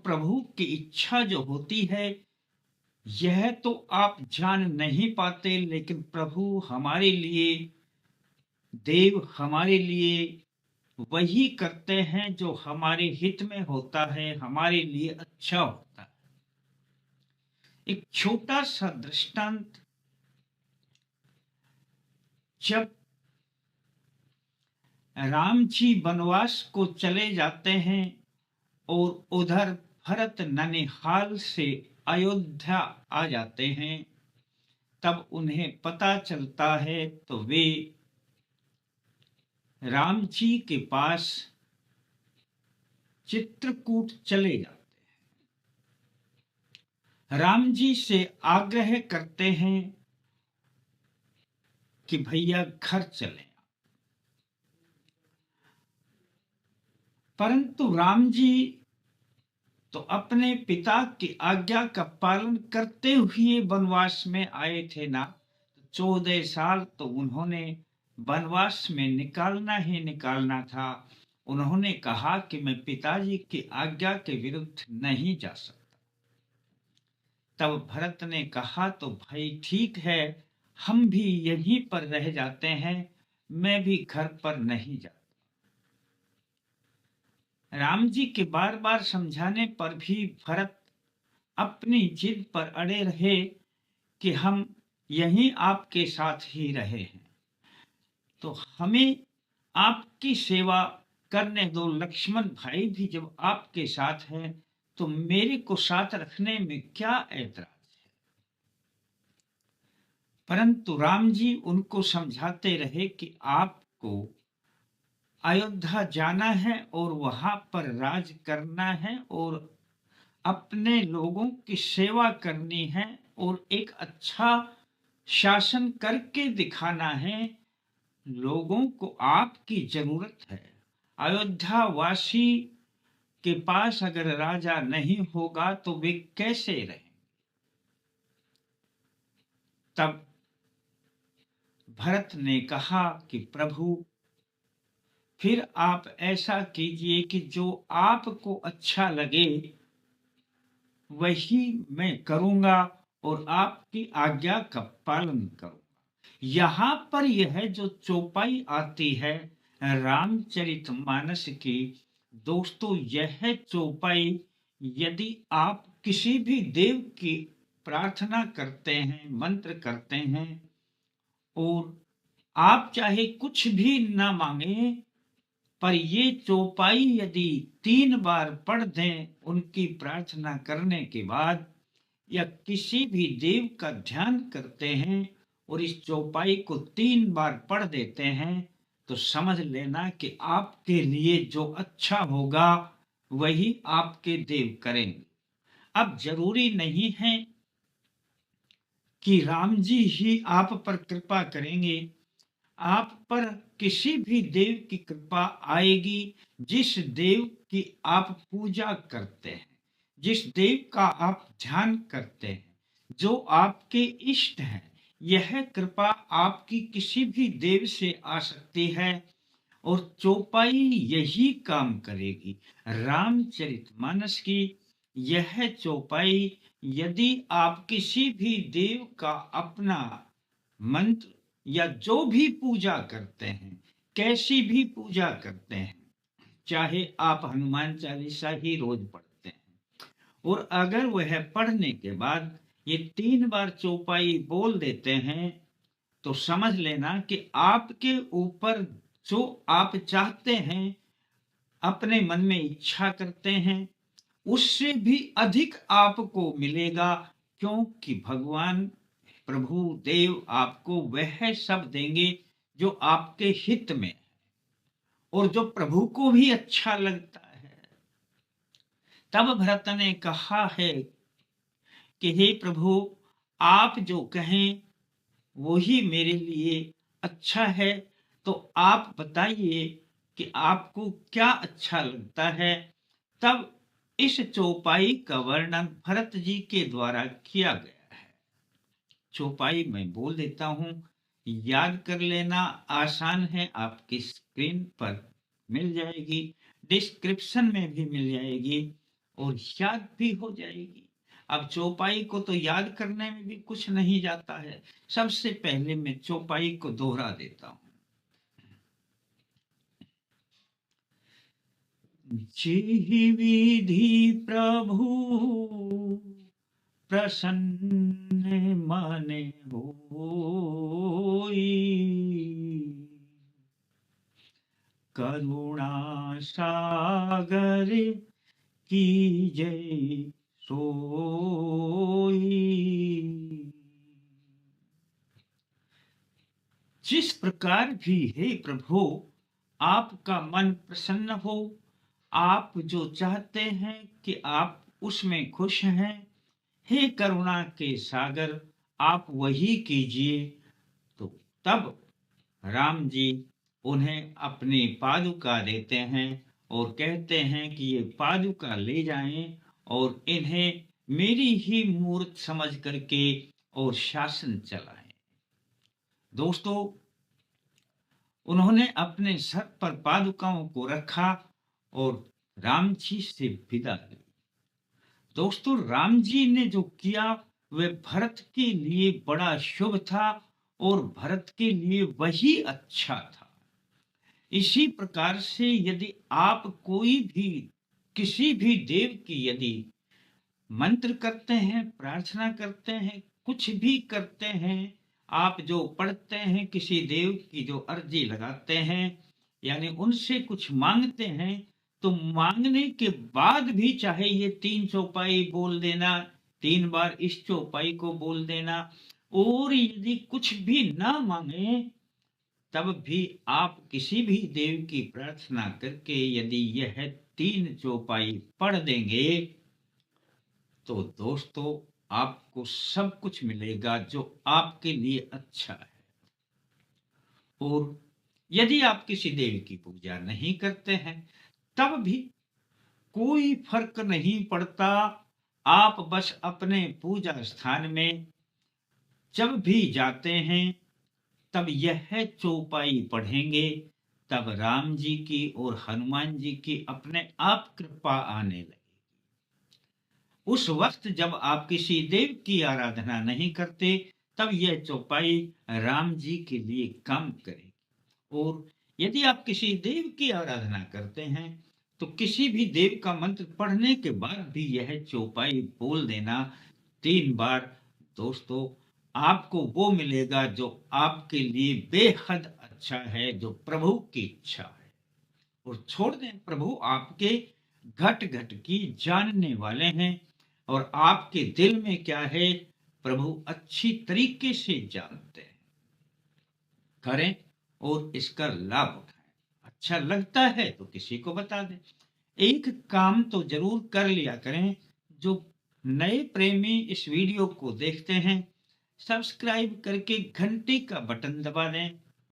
प्रभु की इच्छा जो होती है, यह तो आप जान नहीं पाते, लेकिन प्रभु हमारे लिए, देव हमारे लिए वही करते हैं जो हमारे हित में होता है, हमारे लिए अच्छा होता है। एक छोटा सा दृष्टांत, जब राम जी वनवास को चले जाते हैं और उधर भरत ननिहाल से अयोध्या आ जाते हैं, तब उन्हें पता चलता है तो वे राम जी के पास चित्रकूट चले जाते हैं। राम जी से आग्रह करते हैं कि भैया घर चले, परंतु राम जी तो अपने पिता की आज्ञा का पालन करते हुए वनवास में आए थे ना। 14 साल तो उन्होंने वनवास में निकालना ही निकालना था। उन्होंने कहा कि मैं पिताजी की आज्ञा के विरुद्ध नहीं जा सकता। तब भरत ने कहा तो भाई ठीक है, हम भी यहीं पर रह जाते हैं, मैं भी घर पर नहीं जाता। राम जी के बार बार समझाने पर भी भरत अपनी जिद पर अड़े रहे कि हम यहीं आपके साथ ही रहे हैं, तो हमें आपकी सेवा करने दो। लक्ष्मण भाई भी जब आपके साथ हैं तो मेरे को साथ रखने में क्या ऐतराज है। परंतु राम जी उनको समझाते रहे कि आपको अयोध्या जाना है और वहां पर राज करना है और अपने लोगों की सेवा करनी है और एक अच्छा शासन करके दिखाना है। लोगों को आपकी जरूरत है। अयोध्या वासी के पास अगर राजा नहीं होगा तो वे कैसे रहें। तब भरत ने कहा कि प्रभु, फिर आप ऐसा कीजिए कि जो आपको अच्छा लगे वही मैं करूंगा और आपकी आज्ञा का पालन करूंगा। यहाँ पर यह जो चौपाई आती है रामचरितमानस की, दोस्तों यह चौपाई यदि आप किसी भी देव की प्रार्थना करते हैं, मंत्र करते हैं और आप चाहे कुछ भी ना मांगे, पर ये चौपाई यदि 3 बार पढ़ दें उनकी प्रार्थना करने के बाद, या किसी भी देव का ध्यान करते हैं और इस चौपाई को 3 बार पढ़ देते हैं, तो समझ लेना कि आपके लिए जो अच्छा होगा वही आपके देव करेंगे। अब जरूरी नहीं है कि राम जी ही आप पर कृपा करेंगे, आप पर किसी भी देव की कृपा आएगी जिस देव की आप पूजा करते हैं, जिस देव का आप ध्यान करते हैं, जो आपके इष्ट हैं। यह कृपा आपकी किसी भी देव से आ सकती है और चौपाई यही काम करेगी। रामचरितमानस की यह चौपाई यदि आप किसी भी देव का अपना मंत्र या जो भी पूजा करते हैं, कैसी भी पूजा करते हैं, चाहे आप हनुमान चालीसा ही रोज पढ़ते हैं, और अगर वह पढ़ने के बाद ये 3 बार चौपाई बोल देते हैं, तो समझ लेना कि आपके ऊपर जो आप चाहते हैं, अपने मन में इच्छा करते हैं, उससे भी अधिक आपको मिलेगा, क्योंकि भगवान प्रभु देव आपको वह सब देंगे जो आपके हित में है और जो प्रभु को भी अच्छा लगता है। तब भरत ने कहा है कि हे प्रभु, आप जो कहें वही मेरे लिए अच्छा है, तो आप बताइए कि आपको क्या अच्छा लगता है। तब इस चौपाई का वर्णन भरत जी के द्वारा किया गया है। चौपाई मैं बोल देता हूं, याद कर लेना, आसान है, आपकी स्क्रीन पर मिल जाएगी, डिस्क्रिप्शन में भी मिल जाएगी। और याद भी हो जाएगी। अब चौपाई को तो याद करने में भी कुछ नहीं जाता है। सबसे पहले मैं चौपाई को दोहरा देता हूँ। जेहि विधि प्रभु प्रसन्न मन होई, करुणा सागर की जय सोई। जिस प्रकार भी हे प्रभु आपका मन प्रसन्न हो, आप जो चाहते हैं कि आप उसमें खुश हैं, हे करुणा के सागर आप वही कीजिए। तो तब राम जी उन्हें अपनी पादुका देते हैं और कहते हैं कि ये पादुका ले जाएं और इन्हें मेरी ही मूर्त समझ करके और शासन चलाएं। दोस्तों, उन्होंने अपने सर पर पादुकाओं को रखा और राम जी से विदा ली। दोस्तों, राम जी ने जो किया वह भरत के लिए बड़ा शुभ था और भरत के लिए वही अच्छा था। इसी प्रकार से यदि आप कोई भी किसी भी देव की यदि मंत्र करते हैं, प्रार्थना करते हैं, कुछ भी करते हैं, आप जो पढ़ते हैं, किसी देव की जो अर्जी लगाते हैं, यानी उनसे कुछ मांगते हैं, तो मांगने के बाद भी चाहे ये 3 चौपाई बोल देना, 3 बार इस चौपाई को बोल देना, और यदि कुछ भी ना मांगे तब भी आप किसी भी देव की प्रार्थना करके यदि यह 3 चौपाई पढ़ देंगे तो दोस्तों आपको सब कुछ मिलेगा जो आपके लिए अच्छा है। और यदि आप किसी देवी की पूजा नहीं करते हैं तब भी कोई फर्क नहीं पड़ता। आप बस अपने पूजा स्थान में जब भी जाते हैं तब यह चौपाई पढ़ेंगे, तब राम जी की और हनुमान जी की अपने आप कृपा आने लगी। उस वक्त जब आप किसी देव की आराधना नहीं करते तब यह चौपाई राम जी के लिए काम करेगी। और यदि आप किसी देव की आराधना करते हैं तो किसी भी देव का मंत्र पढ़ने के बाद भी यह चौपाई बोल देना 3 बार, दोस्तों आपको वो मिलेगा जो आपके लिए बेहद अच्छा है, जो प्रभु की इच्छा है। और छोड़ दें, प्रभु आपके घट घट की जानने वाले हैं और आपके दिल में क्या है प्रभु अच्छी तरीके से जानते हैं। करें और इसका लाभ उठाएं। अच्छा लगता है तो किसी को बता दें। एक काम तो जरूर कर लिया करें, जो नए प्रेमी इस वीडियो को देखते हैं सब्सक्राइब करके घंटी का बटन दबा दें